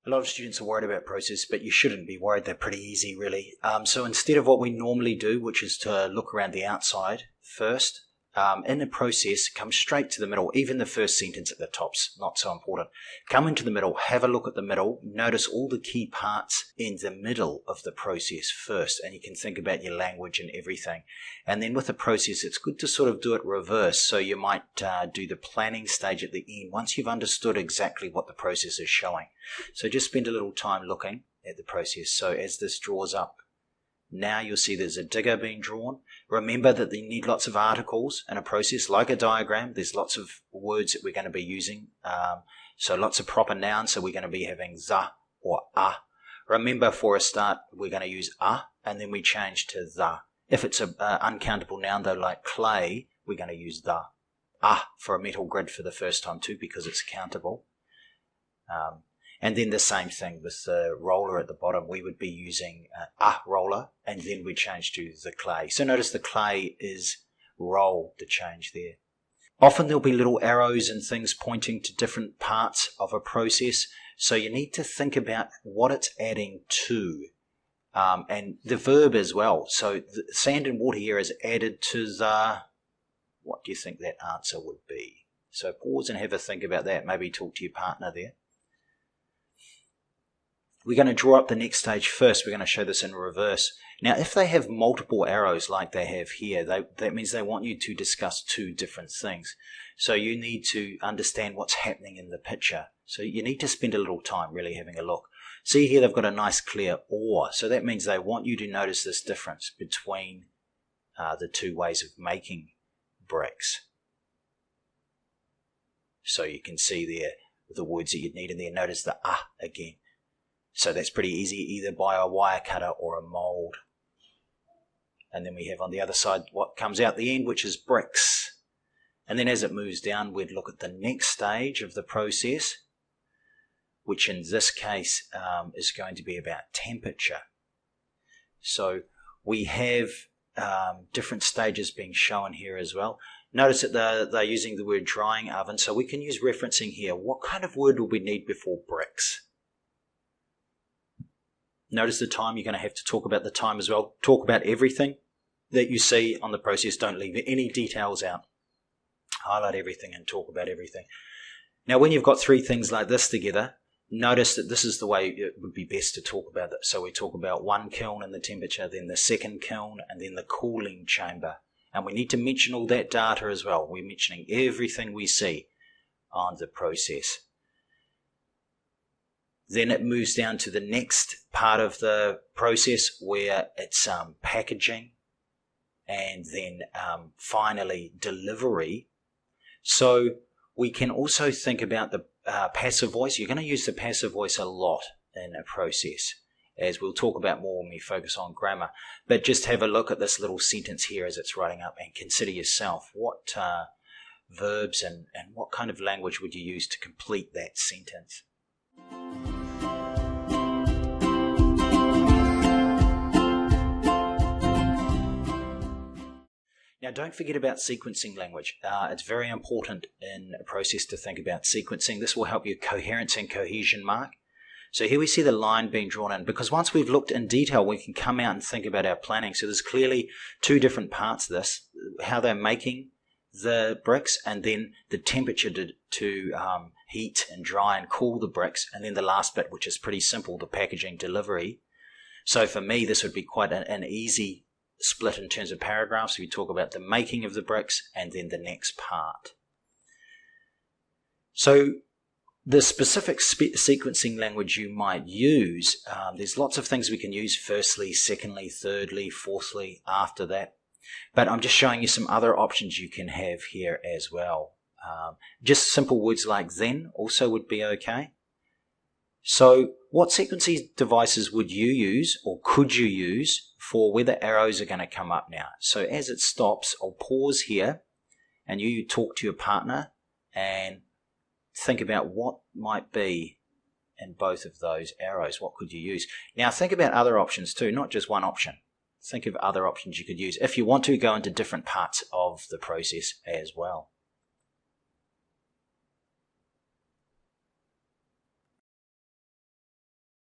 A lot of students are worried about process, but you shouldn't be worried. They're pretty easy, really. So instead of what we normally do, which is to look around the outside first, in the process, come straight to the middle. Even the first sentence at the top's not so important. Come into the middle, have a look at the middle, notice all the key parts in the middle of the process first, and you can think about your language and everything. And then with the process, it's good to sort of do it reverse. So you might do the planning stage at the end once you've understood exactly what the process is showing. So just spend a little time looking at the process. So as this draws up, now you'll see there's a digger being drawn. Remember that you need lots of articles in a process, like a diagram. There's lots of words that we're going to be using. So lots of proper nouns. So we're going to be having the or a. Remember, for a start, we're going to use a, and then we change to the. If it's an uncountable noun, though, like clay, we're going to use the. A for a metal grid for the first time too, because it's countable. And then the same thing with the roller at the bottom. We would be using a roller, and then we change to the clay. So notice the clay is roll, the change there. Often there'll be little arrows and things pointing to different parts of a process. So you need to think about what it's adding to. And the verb as well. So the sand and water here is added to the... What do you think that answer would be? So pause and have a think about that. Maybe talk to your partner there. We're going to draw up the next stage first. We're going to show this in reverse. Now, if they have multiple arrows like they have here, that means they want you to discuss two different things. So you need to understand what's happening in the picture. So you need to spend a little time really having a look. See here, they've got a nice clear or. So that means they want you to notice this difference between the two ways of making bricks. So you can see there the words that you'd need in there. Notice the again. So that's pretty easy, either by a wire cutter or a mould. And then we have on the other side what comes out the end, which is bricks. And then as it moves down, we'd look at the next stage of the process, which in this case is going to be about temperature. So we have different stages being shown here as well. Notice that they're using the word drying oven, so we can use referencing here. What kind of word would we need before bricks? Notice the time. You're going to have to talk about the time as well. Talk about everything that you see on the process. Don't leave any details out. Highlight everything and talk about everything. Now, when you've got three things like this together, notice that this is the way it would be best to talk about it. So we talk about one kiln and the temperature, then the second kiln, and then the cooling chamber. And we need to mention all that data as well. We're mentioning everything we see on the process. Then it moves down to the next part of the process where it's packaging and then finally delivery. So we can also think about the passive voice. You're going to use the passive voice a lot in a process, as we'll talk about more when we focus on grammar. But just have a look at this little sentence here as it's writing up and consider yourself what verbs and what kind of language would you use to complete that sentence. Now, don't forget about sequencing language. It's very important in a process to think about sequencing. This will help your coherence and cohesion mark. So here we see the line being drawn in, because once we've looked in detail, we can come out and think about our planning. So there's clearly two different parts of this, how they're making the bricks, and then the temperature to heat and dry and cool the bricks, and then the last bit, which is pretty simple, the packaging delivery. So for me, this would be quite an easy split in terms of paragraphs. We talk about the making of the bricks and then the next part. So the specific sequencing language you might use, there's lots of things we can use: firstly, secondly, thirdly, fourthly, after that. But I'm just showing you some other options you can have here as well. Just simple words like then also would be okay. So what sequencing devices would you use, or could you use, for where the arrows are going to come up now? So as it stops, I'll pause here and you talk to your partner and think about what might be in both of those arrows. What could you use? Now think about other options too, not just one option. Think of other options you could use. If you want to, go into different parts of the process as well.